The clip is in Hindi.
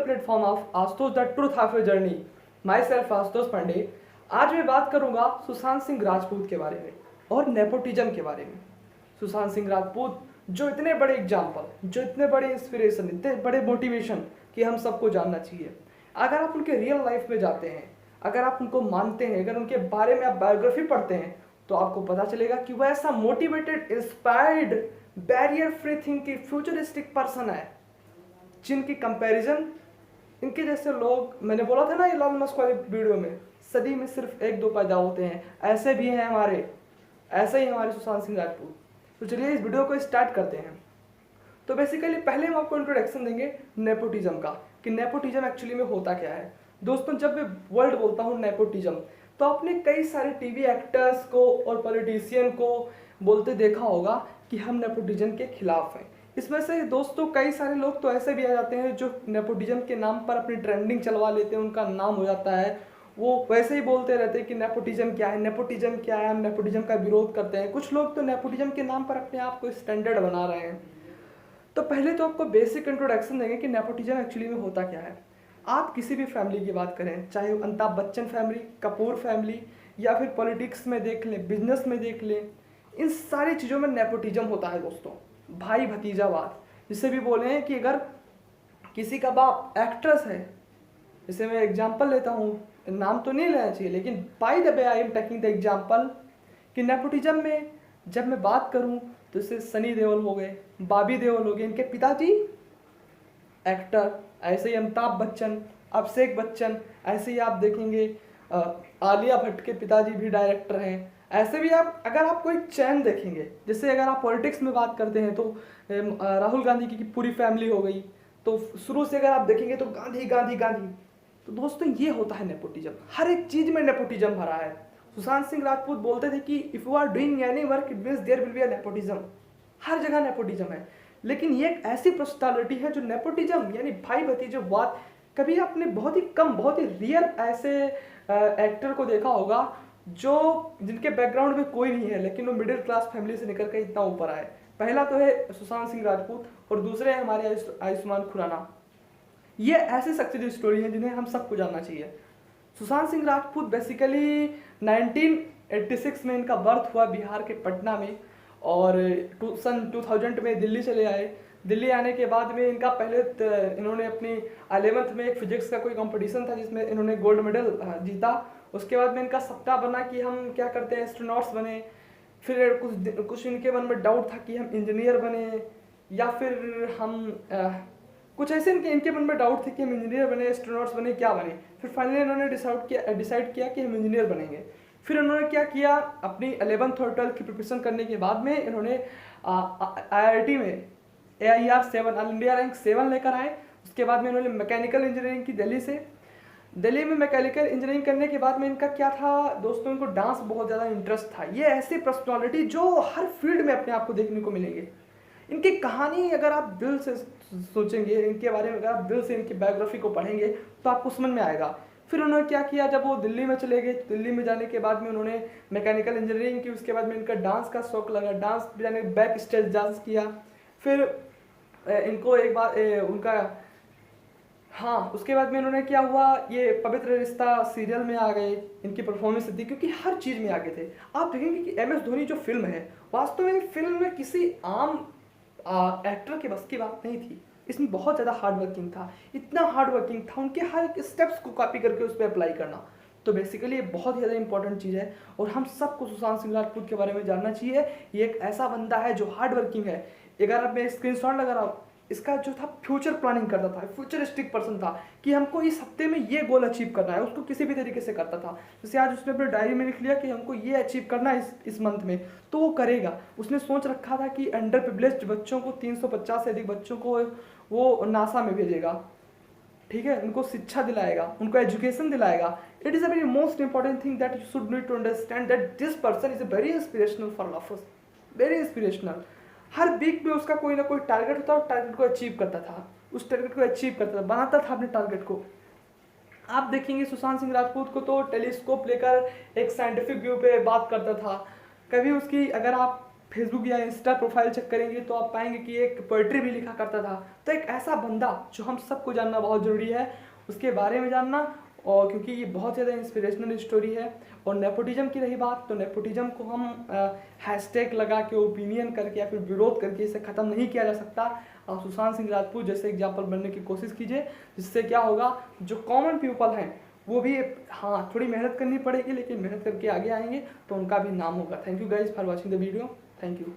Platform of Ashutosh the truth of your journey. Myself Ashutosh Pandey. आज मैं बात करूंगा सुशांत सिंह राजपूत के बारे में और नेपोटिज्म के बारे में। सुशांत सिंह राजपूत जो इतने बड़े एग्जाम्पल, जो इतने बड़े इंस्पिरेशन, इतने बड़े मोटिवेशन कि हम सबको जानना चाहिए। अगर आप उनके रियल लाइफ में जाते हैं, अगर आप उनको मानते हैं, अगर उनके बारे में आप बायोग्राफी पढ़ते हैं तो आपको पता चलेगा कि वह ऐसा motivated, inspired, barrier free thinking, futuristic person है जिनकी कंपैरिजन इनके जैसे लोग, मैंने बोला था ना इलॉन मस्क वाली वीडियो में, सदी में सिर्फ एक दो पैदा होते हैं, ऐसे भी हैं हमारे, ऐसे ही हमारे सुशांत सिंह राजपूत। तो चलिए इस वीडियो को स्टार्ट करते हैं। तो बेसिकली पहले हम आपको इंट्रोडक्शन देंगे नेपोटिज्म का, कि नेपोटिज्म एक्चुअली में होता क्या है। दोस्तों, जब मैं वर्ड बोलता हूँ नेपोटिज्म, तो आपने कई सारे टीवी एक्टर्स को और पॉलिटिशियन को बोलते देखा होगा कि हम नेपोटिज्म के खिलाफ हैं। इसमें से दोस्तों कई सारे लोग तो ऐसे भी आ जाते हैं जो नेपोटिज्म के नाम पर अपनी ट्रेंडिंग चलवा लेते हैं, उनका नाम हो जाता है, वो वैसे ही बोलते रहते हैं कि नेपोटिज्म क्या है, नेपोटिज्म क्या है, हम नेपोटिज्म का विरोध करते हैं। कुछ लोग तो नेपोटिज्म के नाम पर अपने आप को स्टैंडर्ड बना रहे हैं। तो पहले तो आपको बेसिक इंट्रोडक्शन देंगे कि नेपोटिज्म एक्चुअली में होता क्या है। आप किसी भी फैमिली की बात करें, चाहे अमिताभ बच्चन फैमिली, कपूर फैमिली, या फिर पॉलिटिक्स में देख लें, बिजनेस में देख लें, इन सारी चीज़ों में नेपोटिज्म होता है दोस्तों। भाई भतीजावाद जिसे भी बोले हैं कि अगर किसी का बाप एक्ट्रेस है, जैसे मैं एग्जांपल लेता हूँ, नाम तो नहीं लेना चाहिए, लेकिन by the way I am taking the example कि नेपोटिज्म में जब मैं बात करूँ तो जैसे सनी देओल हो गए, बॉबी देओल हो गए, इनके पिताजी एक्टर, ऐसे ही अमिताभ बच्चन, अभिषेक बच्चन, ऐसे ही आप देखेंगे आलिया भट्ट के पिताजी भी डायरेक्टर हैं। ऐसे भी आप अगर आप कोई चैन देखेंगे, जैसे अगर आप पॉलिटिक्स में बात करते हैं तो राहुल गांधी की पूरी फैमिली हो गई, तो शुरू से अगर आप देखेंगे तो गांधी गांधी गांधी। तो दोस्तों ये होता है नेपोटिज्म, हर एक चीज में नेपोटिज्म भरा है। सुशांत सिंह राजपूत बोलते थे कि if you are doing any work it means there will be a nepotism. हर जगह नेपोटिज्म है, लेकिन ये एक ऐसी पर्सनालिटी है जो नेपोटिज्म यानी भाई भतीजावाद, कभी आपने बहुत ही कम, बहुत ही रियर ऐसे एक्टर को देखा होगा जो जिनके बैकग्राउंड में कोई नहीं है, लेकिन वो मिडिल क्लास फैमिली से निकल कर इतना ऊपर आए। पहला तो है सुशांत सिंह राजपूत और दूसरे हैं हमारे आयुष्मान खुराना। ये ऐसे सक्सेस स्टोरी है जिन्हें हम सबको जानना चाहिए। सुशांत सिंह राजपूत बेसिकली 1986 में इनका बर्थ हुआ बिहार के पटना में, और सन 2000 में दिल्ली चले आए। दिल्ली आने के बाद में इनका पहले इन्होंने अपनी 11th में एक फिजिक्स का कोई कंपटीशन था जिसमें इन्होंने गोल्ड मेडल जीता। उसके बाद में इनका सपना बना कि हम क्या करते हैं, एस्ट्रोनॉट्स बने। फिर कुछ इनके मन में डाउट था कि हम इंजीनियर बने या फिर हम कुछ ऐसे इनके मन में डाउट थे कि हम इंजीनियर बने, एस्ट्रोनॉट्स बने, क्या बने। फिर फाइनली इन्होंने डिसाइड किया कि हम इंजीनियर बनेंगे। फिर उन्होंने क्या किया, अपनी 11th और 12th की प्रिपरेशन करने के बाद में इन्होंने IIT में AIR 7 ऑल इंडिया रैंक 7 लेकर आए। उसके बाद में इन्होंने मैकेनिकल इंजीनियरिंग की दिल्ली में मैकेनिकल इंजीनियरिंग करने के बाद में इनका क्या था दोस्तों, इनको डांस बहुत ज़्यादा इंटरेस्ट था। ये ऐसी पर्सनालिटी जो हर फील्ड में अपने आप को देखने को मिलेंगे। इनकी कहानी अगर आप दिल से सोचेंगे, इनके बारे में अगर आप दिल से इनकी बायोग्राफी को पढ़ेंगे तो आपको समझ में आएगा। फिर उन्होंने क्या किया, जब वो दिल्ली में चले गए, दिल्ली में जाने के बाद में उन्होंने मैकेनिकल इंजीनियरिंग की। उसके बाद में इनका डांस का शौक लगा, डांस जाने बैक स्टेज डांस किया। फिर इनको एक बार उनका उसके बाद में इन्होंने क्या हुआ, ये पवित्र रिश्ता सीरियल में आ गए। इनकी परफॉर्मेंस थी क्योंकि हर चीज़ में आगे थे। आप देखेंगे कि MS धोनी जो फिल्म है, वास्तव में फिल्म में किसी आम एक्टर के बस की बात नहीं थी। इसमें बहुत ज़्यादा हार्ड वर्किंग था, इतना हार्ड वर्किंग था, उनके हर एक स्टेप्स को कॉपी करके उस पर अप्लाई करना। तो बेसिकली ये बहुत ही ज़्यादा इंपॉर्टेंट चीज़ है और हम सबको सुशांत सिंह राजपूत के बारे में जानना चाहिए। ये एक ऐसा बंदा है जो हार्ड वर्किंग है। अगर आप मैं स्क्रीनशॉट लगा रहा हूँ, इसका जो था फ्यूचर प्लानिंग करता था, फ्यूचरिस्टिक पर्सन था कि हमको इस हफ्ते में ये गोल अचीव करना है, उसको किसी भी तरीके से करता था। जैसे आज उसने अपने डायरी में लिख लिया कि हमको ये अचीव करना है इस मंथ में, तो वो करेगा। उसने सोच रखा था कि अंडर प्रिविलेज्ड बच्चों को, 350 से अधिक बच्चों को वो नासा में भेजेगा, ठीक है, उनको शिक्षा दिलाएगा, उनको एजुकेशन दिलाएगा। It is a very most important thing that you should need to understand that this person is a very inspirational for of us, very inspirational. हर वीक में उसका कोई ना कोई टारगेट होता और टारगेट को अचीव करता था, उस टारगेट को अचीव करता था, बनाता था अपने टारगेट को। आप देखेंगे सुशांत सिंह राजपूत को तो टेलीस्कोप लेकर एक साइंटिफिक व्यू पे बात करता था। कभी उसकी अगर आप फेसबुक या इंस्टा प्रोफाइल चेक करेंगे तो आप पाएंगे कि एक पोइट्री भी लिखा करता था। तो एक ऐसा बंदा जो हम सबको जानना बहुत ज़रूरी है, उसके बारे में जानना, और क्योंकि ये बहुत ज़्यादा इंस्पिरेशनल स्टोरी है। और नेपोटिज्म की रही बात, तो नेपोटिज्म को हम हैशटैग लगा के, ओपिनियन करके या फिर विरोध करके इसे ख़त्म नहीं किया जा सकता। आप सुशांत सिंह राजपूत जैसे एग्जाम्पल बनने की कोशिश कीजिए, जिससे क्या होगा, जो कॉमन पीपल हैं वो भी, हाँ थोड़ी मेहनत करनी पड़ेगी लेकिन मेहनत करके आगे आएंगे तो उनका भी नाम होगा। Thank you guys for watching the video. Thank you.